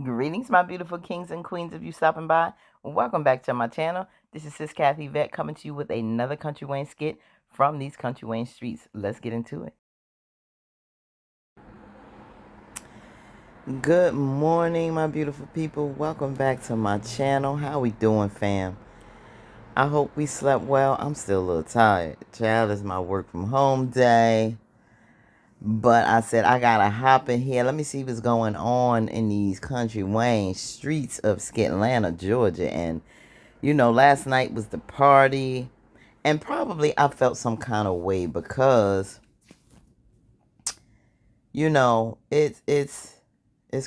Greetings, my beautiful kings and queens of you stopping by. Welcome back to my channel. This is Sis Kathy Vet coming to you with another Kountry Wayne skit from these Kountry Wayne streets. Let's get into it. Good morning, my beautiful people. Welcome back to my channel. How we doing, fam? I hope we slept well. I'm still a little tired. Child, is my work from home day. But I said, I gotta hop in here. Let me see what's going on in these Kountry Wayne streets of Skitlanta, Georgia. And, last night was the party. And probably I felt some kind of way because, it's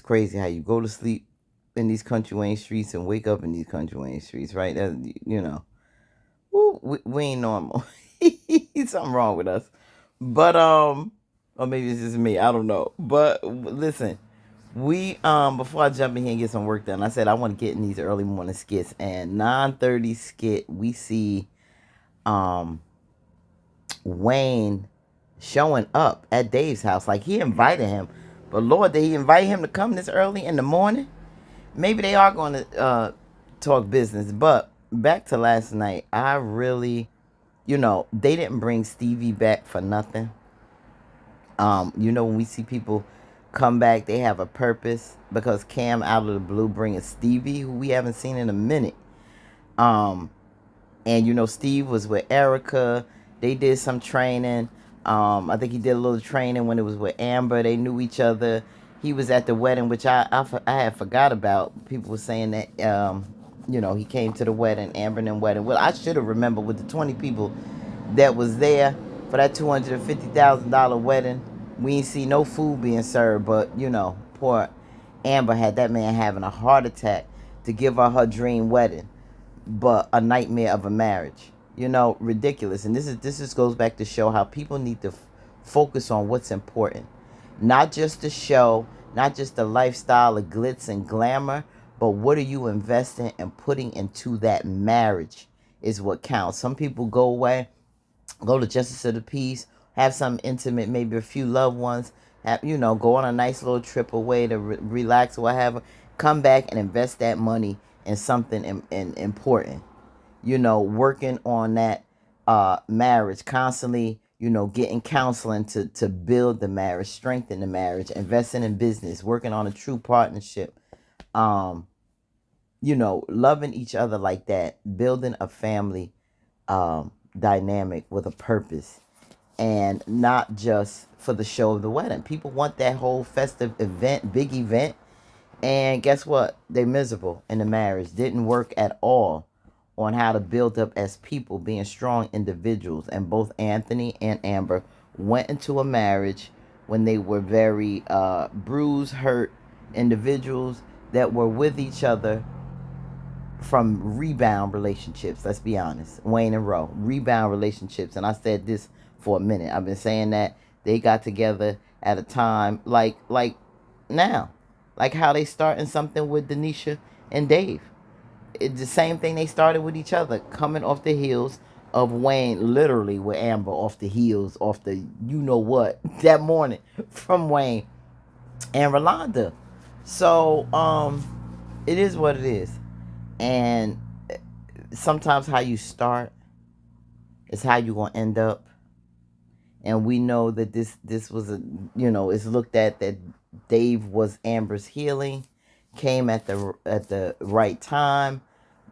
crazy how you go to sleep in these Kountry Wayne streets and wake up in these Kountry Wayne streets, right? We ain't normal. Something wrong with us. But or maybe it's just me. I don't know. But listen, we before I jump in here and get some work done, I said I want to get in these early morning skits. And 9:30 skit, we see um Wayne showing up at Dave's house. Like he invited him. But Lord, did he invite him to come this early in the morning? Maybe they are going to talk business. But back to last night, I really, they didn't bring Stevie back for nothing. When we see people come back, they have a purpose because Cam out of the blue bringing Stevie, who we haven't seen in a minute. Um, and Steve was with Erica. They did some training. I think he did a little training when it was with Amber. They knew each other. He was at the wedding, which I had forgot about. People were saying that he came to the wedding, Amber and wedding. Well, I should have remembered with the 20 people that was there for that $250,000 wedding. We ain't see no food being served, but poor Amber had that man having a heart attack to give her dream wedding, but a nightmare of a marriage. Ridiculous. And this just goes back to show how people need to focus on what's important, not just the show, not just the lifestyle of glitz and glamour, but what are you investing and putting into that marriage is what counts. Some people go away, go to justice of the peace, have some intimate, maybe a few loved ones, go on a nice little trip away to relax or whatever, come back and invest that money in something important. Working on that marriage constantly, getting counseling to build the marriage, strengthen the marriage, investing in business, working on a true partnership, um, loving each other like that, building a family dynamic with a purpose and not just for the show of the wedding. People want that whole festive event, big event, and guess what? They're miserable in the marriage. Didn't work at all on how to build up as people, being strong individuals. And both Anthony and Amber went into a marriage when they were very bruised, hurt individuals that were with each other from rebound relationships. Let's be honest. Wayne and Roe, rebound relationships. And I said this for a minute. I've been saying that they got together at a time like now. Like how they starting something with Denisha and Dave. It's the same thing they started with each other, coming off the heels of Wayne, literally with Amber off the heels, off the you know what, that morning from Wayne and Rolanda. So, it is what it is. And sometimes how you start is how you're gonna end up. And we know that this was a it's looked at that Dave was Amber's healing, came at the right time,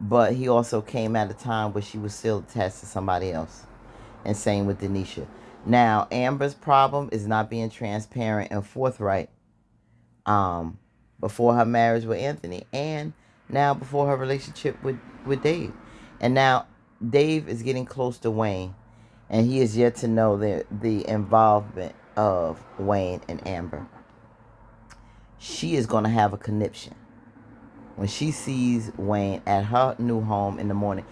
but he also came at a time where she was still attached to somebody else. And same with Denisha. Now Amber's problem is not being transparent and forthright um before her marriage with Anthony, and now before her relationship with Dave. And now Dave is getting close to Wayne, and he is yet to know the involvement of Wayne and Amber. She is going to have a conniption when she sees Wayne at her new home in the morning.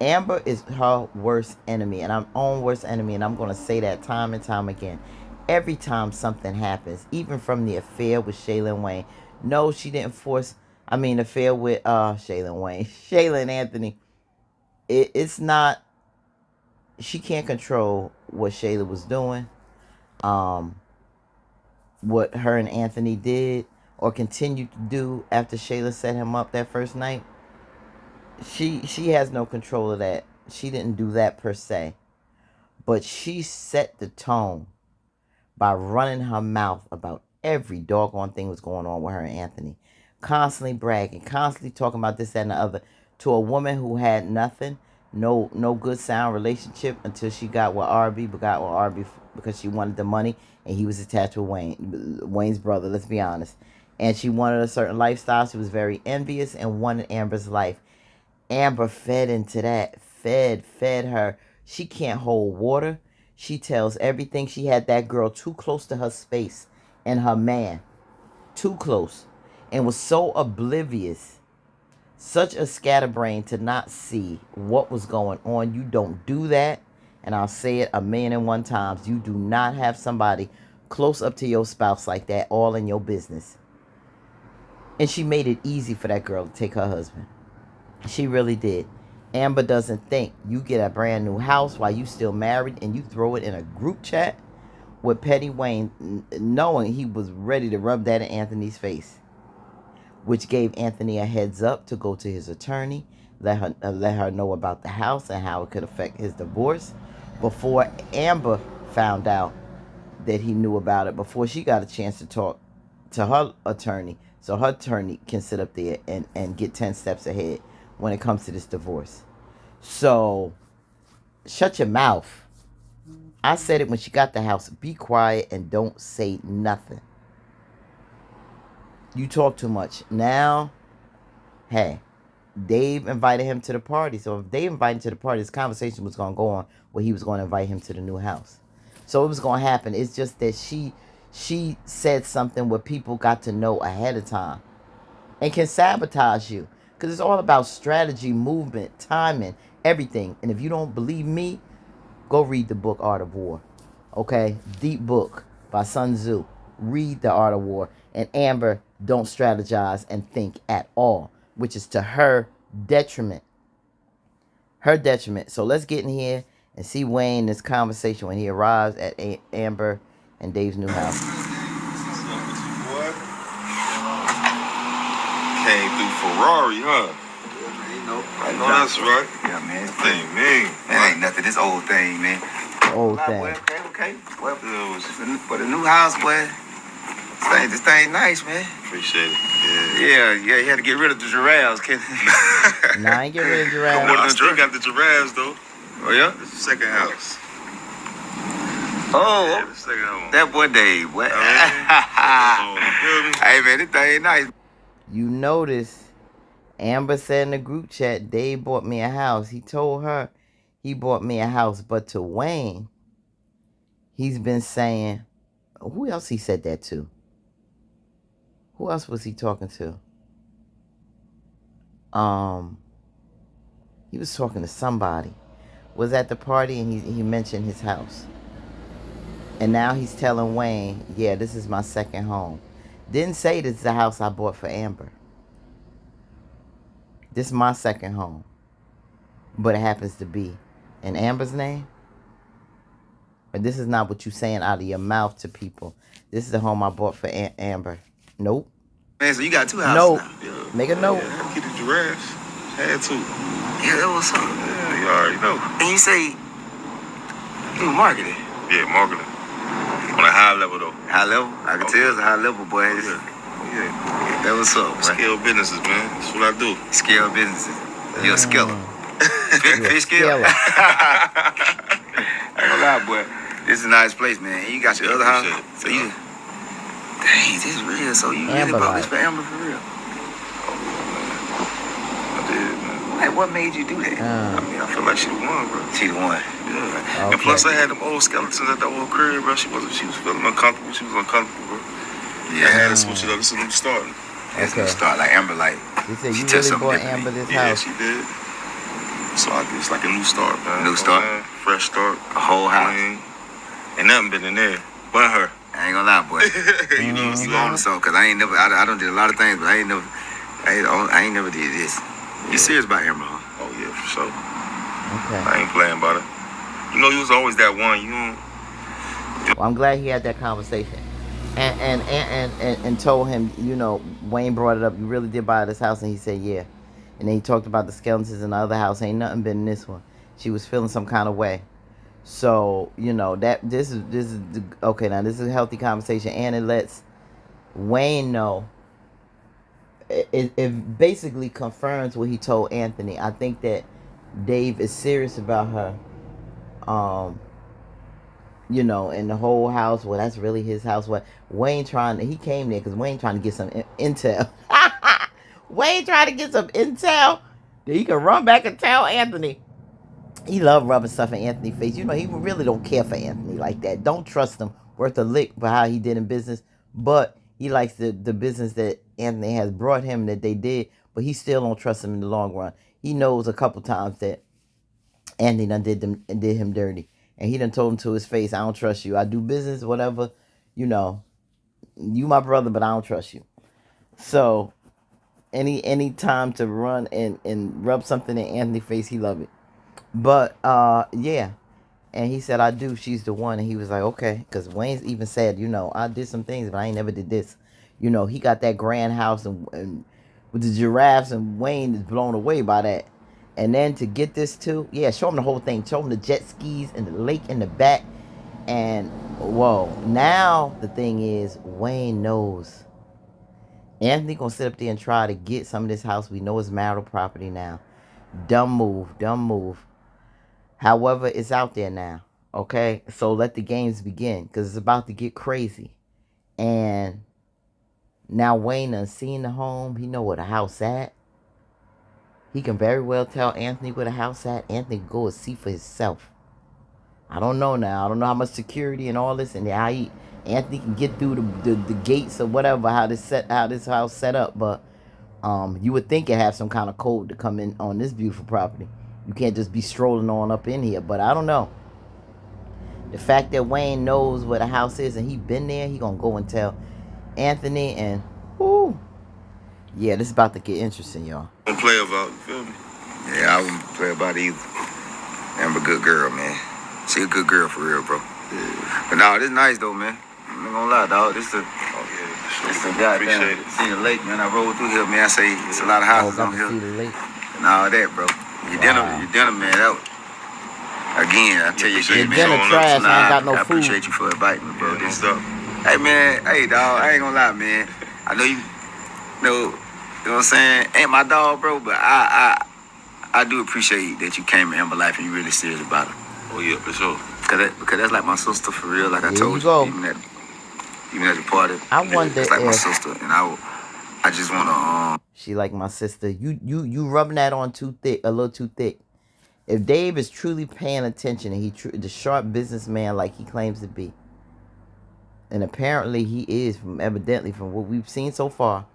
Amber is her worst enemy, and I'm own worst enemy, and I'm going to say that time and time again. Every time something happens, even from the affair with Shaylin Wayne. No, she didn't force. I mean, affair with Shaylin Wayne, Shaylin Anthony. It's not. She can't control what Shayla was doing, um, what her and Anthony did, or continued to do after Shayla set him up that first night, she has no control of that. She didn't do that per se, but she set the tone by running her mouth about every doggone thing was going on with her and Anthony. Constantly bragging, constantly talking about this, that, and the other to a woman who had nothing, no good sound relationship until she got with RB, but got with RB because she wanted the money and he was attached with Wayne's brother, let's be honest. And she wanted a certain lifestyle. She was very envious and wanted Amber's life. Amber fed into that, fed her. She can't hold water. She tells everything. She had that girl too close to her space and her man, too close, and was so oblivious, such a scatterbrain to not see what was going on. You don't do that, and I'll say it 1,000,001 times. You do not have somebody close up to your spouse like that, all in your business. And she made it easy for that girl to take her husband. She really did. Amber doesn't think you get a brand new house while you still married and you throw it in a group chat with Petty Wayne, knowing he was ready to rub that in Anthony's face, which gave Anthony a heads up to go to his attorney, let her know about the house and how it could affect his divorce before Amber found out that he knew about it, before she got a chance to talk to her attorney, so her attorney can sit up there and get 10 steps ahead when it comes to this divorce. So, shut your mouth. I said it when she got the house. Be quiet and don't say nothing. You talk too much. Now, hey, Dave invited him to the party. So if Dave invited him to the party, this conversation was going to go on where he was going to invite him to the new house. So it was going to happen. It's just that she said something where people got to know ahead of time and can sabotage you. Because it's all about strategy, movement, timing, everything. And if you don't believe me, go read the book Art of War. Okay? Deep book by Sun Tzu. Read The Art of War. And Amber don't strategize and think at all, which is to her detriment. Her detriment. So let's get in here and see Wayne this conversation when he arrives at Amber and Dave's new house. Came through Ferrari, huh? I know that's right. Yeah, man. Thing mean. That ain't nothing. This old thing, man. Old thing. Boy, okay. Well, for the new house, boy. This thing nice, man. Appreciate it. Yeah. You had to get rid of the giraffes, kid. Nah, I ain't get rid of giraffes. I still got the giraffes, though. Oh, yeah? This is the second house. Oh, Yeah, the second home. that boy Dave. What? Hey, man, this thing nice. You notice Amber said in the group chat, Dave bought me a house. He told her he bought me a house. But to Wayne, he's been saying, who else he said that to? Who else was he talking to? He was talking to somebody. Was at the party and he mentioned his house. And now he's telling Wayne, yeah, this is my second home. Didn't say this is the house I bought for Amber. This is my second home. But it happens to be in Amber's name. But this is not what you're saying out of your mouth to people. This is the home I bought for Amber. Nope. Man, so you got two houses Nope. now. Yeah. Make a note. Yeah, get the giraffes. Had to. Yeah, that was something. Yeah, you already know. And you say you marketing. Yeah, marketing. On a high level, though. High level? I can tell it's a high level, boy. Yeah. That was up, bro. Scale businesses, man. That's what I do. Scale businesses. You're a skiller. Fish scale. Skiller. I ain't gonna lie, boy. This is a nice place, man. And you got your other house. So you... Dang, this is real. So you really Amber bought life. this for Amber for real? I did, man. Like, what made you do that? I mean, I feel like she the one, bro. She the one. Yeah. Okay. And plus, I had them old skeletons at the old crib, bro. She was feeling uncomfortable. She was uncomfortable, bro. I had to switch it up. This is a new start. It's Okay. gonna start like Amber, like... He said She you took really something bought different. Amber this Yeah, house. she did. So I guess like a new start, man. New start. Man. Fresh start. A whole house. Clean. Ain't nothing been in there but her. I ain't gonna lie, boy. You know what I'm You saying? on to something, cause I ain't never... I don't did a lot of things, but I ain't never did this. You serious about Amber, huh? Oh, yeah, for sure. Okay. I ain't playing about it. You know, you was always that one. You know, Well, I'm glad he had that conversation. and told him, Wayne brought it up. You really did buy this house, and he said, yeah. And then he talked about the skeletons in the other house. Ain't nothing been in this one. She was feeling some kind of way. So that this is okay. Now this is a healthy conversation, and it lets Wayne know. It basically confirms what he told Anthony. I think that Dave is serious about her. And the whole house. Well, that's really his house. What Wayne he came there because Wayne trying to get some intel. Wayne trying to get some intel that he can run back and tell Anthony. He loved rubbing stuff in Anthony's face. He really don't care for Anthony like that. Don't trust him worth a lick for how he did in business. But he likes the business that Anthony has brought him that they did. But he still don't trust him in the long run. He knows a couple times that Anthony done did him dirty. And he done told him to his face, I don't trust you. I do business, whatever. You my brother, but I don't trust you. So any time to run and rub something in Anthony's face, he love it. But yeah. And he said, I do. She's the one. And he was like, okay. Because Wayne's even said, I did some things, but I ain't never did this. He got that grand house and with the giraffes, and Wayne is blown away by that. And then to get this too, yeah, show him the whole thing. Show him the jet skis and the lake in the back. And whoa, now the thing is, Wayne knows. Anthony gonna sit up there and try to get some of this house. We know it's marital property now. Dumb move. However, it's out there now. Okay, so let the games begin because it's about to get crazy. And now Wayne done seen the home. He know where the house at. He can very well tell Anthony where the house at. Anthony can go and see for himself. I don't know now. I don't know how much security and all this and how Anthony can get through the gates or whatever, how this house set up. But you would think it have some kind of code to come in on this beautiful property. You can't just be strolling on up in here. But I don't know. The fact that Wayne knows where the house is and he been there, he gonna go and tell Anthony, and whoo. Yeah, this is about to get interesting, y'all. Don't play about, you feel me? Yeah, I wouldn't play about it either. Amber, good girl, man. She a good girl for real, bro. Yeah. But nah, this nice though, man. I'm not gonna lie, dog. This the goddamn. See the lake, man. I rode through here, man. I say it's a lot of houses on here. And all that, bro. Your dinner, man. That was, again, I tell you, your dinner trash. I ain't got no food. I appreciate you for inviting me, bro. Yeah, this stuff. Hey, man. Hey, dog. I ain't gonna lie, man. I know you know what I'm saying? Ain't my dog, bro, but I do appreciate that you came in Amber life and you really serious about it. Oh yeah, for sure. Because that's like my sister for real. Like I told you, even at the party. I wonder it's like my sister, and I just wanna She like my sister. You rubbing that on too thick, a little too thick. If Dave is truly paying attention and the sharp businessman like he claims to be, and apparently he is, evidently from what we've seen so far,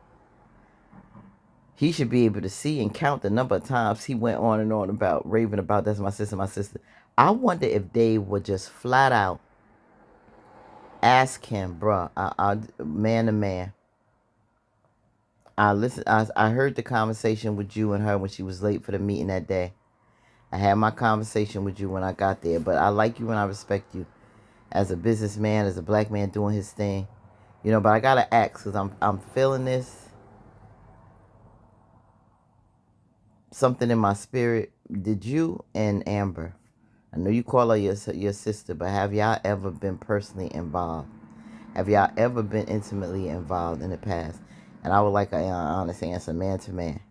he should be able to see and count the number of times he went on and on about raving about that's my sister. I wonder if Dave would just flat out ask him, bruh, man to man. I heard the conversation with you and her when she was late for the meeting that day. I had my conversation with you when I got there, but I like you and I respect you as a businessman, as a black man doing his thing. But I gotta ask because I'm feeling this. Something in my spirit. Did you and Amber, I know you call her your sister, but have y'all ever been personally involved? Have y'all ever been intimately involved in the past? And I would like an honest answer, man to man.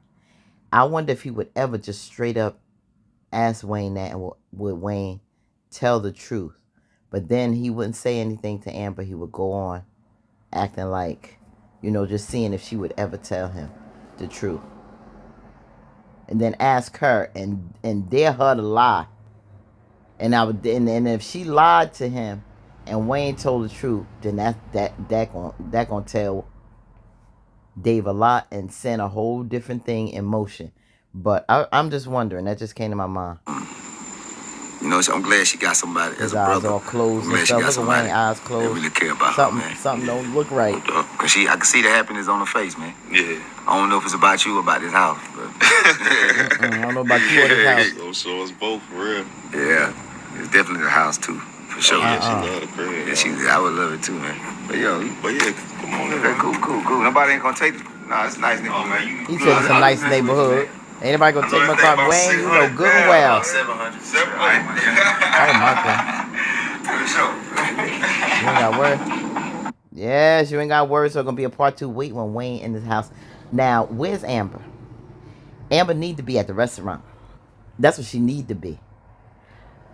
I wonder if he would ever just straight up ask Wayne that, and would Wayne tell the truth? But then he wouldn't say anything to Amber. He would go on acting like, just seeing if she would ever tell him the truth. And then ask her and dare her to lie. And if she lied to him and Wayne told the truth, then that gonna tell Dave a lot and send a whole different thing in motion. But I'm just wondering. That just came to my mind. So I'm glad she got somebody as a brother. His eyes all closed and stuff. Look at Wayne's eyes closed. They really care about her, man. Something don't look right. Cause I can see the happiness on her face, man. Yeah. I don't know if it's about you or about this house, but I don't know about you or this house. So it's both, for real. Yeah, it's definitely the house too, for For sure. Yeah, she love the crib. Yeah, I would love it too, man. But yeah, come on, okay, cool. Nobody ain't gonna take it. Nah, it's a nice neighborhood, man. He said it's a nice neighborhood. Ain't nobody gonna take my car. Wayne, you know good and well. 700. Oh my God. For sure. You ain't got word. Yes, you ain't got word. So it's gonna be a part 2. Wait when Wayne in this house. Now, where's Amber? Amber need to be at the restaurant. That's what she need to be.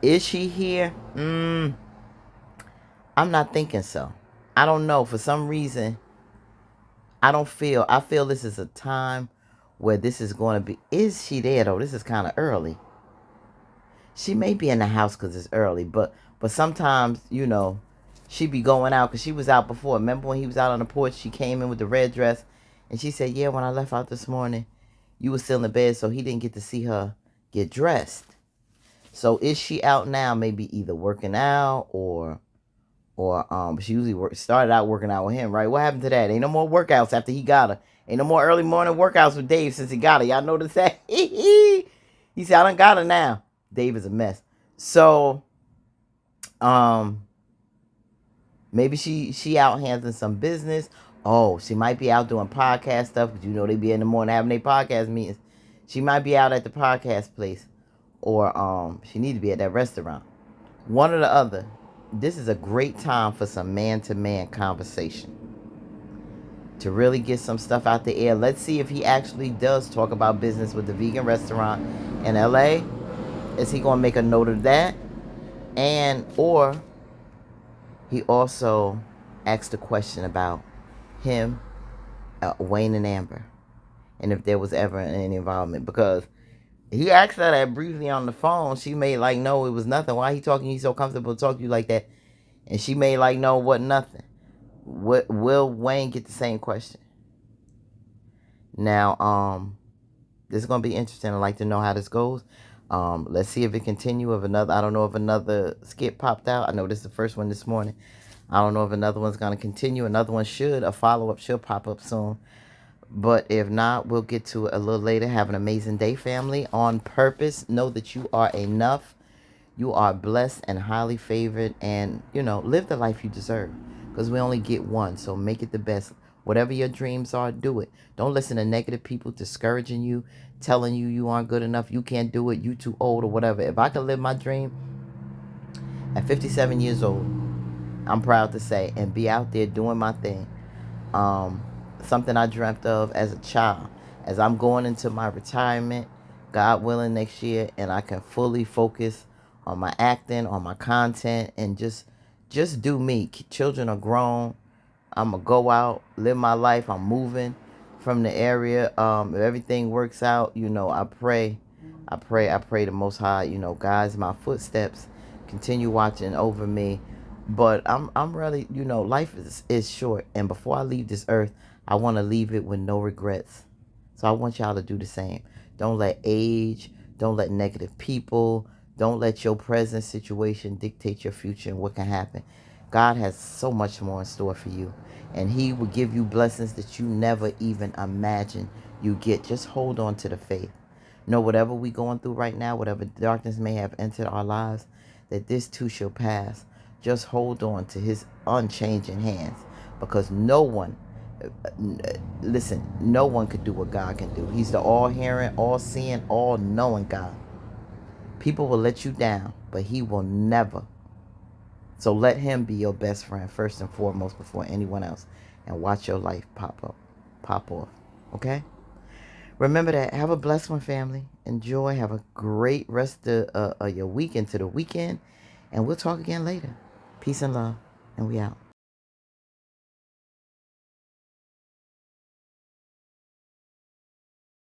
Is she here? I'm not thinking so. I don't know. For some reason, I feel this is a time where this is going to be. Is she there though? This is kind of early. She may be in the house because it's early, but sometimes, she be going out because she was out before. Remember when he was out on the porch, she came in with the red dress and she said, yeah, when I left out this morning, you were still in the bed, so he didn't get to see her get dressed. So is she out now? Maybe either working out or she usually started out working out with him, right? What happened to that? Ain't no more workouts after he got her. Ain't no more early morning workouts with Dave since he got her. Y'all notice that? He said, I done got her now. Dave is a mess. So, maybe she out handling some business. Oh, she might be out doing podcast stuff because they be in the morning having their podcast meetings. She might be out at the podcast place, or she need to be at that restaurant. One or the other. This is a great time for some man-to-man conversation to really get some stuff out the air. Let's see if he actually does talk about business with the vegan restaurant in LA. Is he going to make a note of that? Or he also asked a question about him, Wayne and Amber, and if there was ever any involvement, because he asked her that briefly on the phone. She made like, no, it was nothing. Why he talking to you so comfortable to talk to you like that? And she made like, no, it wasn't nothing. Will Wayne get the same question? Now, this is gonna be interesting. I'd like to know how this goes. Let's see if it continue. I don't know if another skit popped out. I know this is the first one this morning. I don't know if another one's gonna continue. Another one a follow-up should pop up soon. But if not, we'll get to it a little later. Have an amazing day, family. On purpose, know that you are enough. You are blessed and highly favored, and live the life you deserve, because we only get one. So make it the best. Whatever your dreams are, do it. Don't listen to negative people discouraging you, telling you aren't good enough, you can't do it, you too old, or whatever. If I could live my dream at 57 years old, I'm proud to say, and be out there doing my thing. Something I dreamt of as a child. As I'm going into my retirement, God willing, next year, and I can fully focus on my acting, on my content, and just do me. Children are grown. I'm gonna go out, live my life. I'm moving from the area. If everything works out, I pray the Most High, guides my footsteps, continue watching over me. But I'm really, life is short, and before I leave this earth, I want to leave it with no regrets. So I want y'all to do the same. Don't let age, don't let negative people, don't let your present situation dictate your future and what can happen. God has so much more in store for you, and he will give you blessings that you never even imagined you get. Just hold on to the faith. Whatever we going through right now, whatever darkness may have entered our lives, that this too shall pass. Just hold on to his unchanging hands, because no one could do what God can do. He's the all-hearing, all-seeing, all-knowing God. People will let you down, but he will never. So let him be your best friend first and foremost before anyone else, and watch your life pop off. Okay? Remember that. Have a blessed one, family. Enjoy. Have a great rest of your week into the weekend, and we'll talk again later. Peace and love, and we out.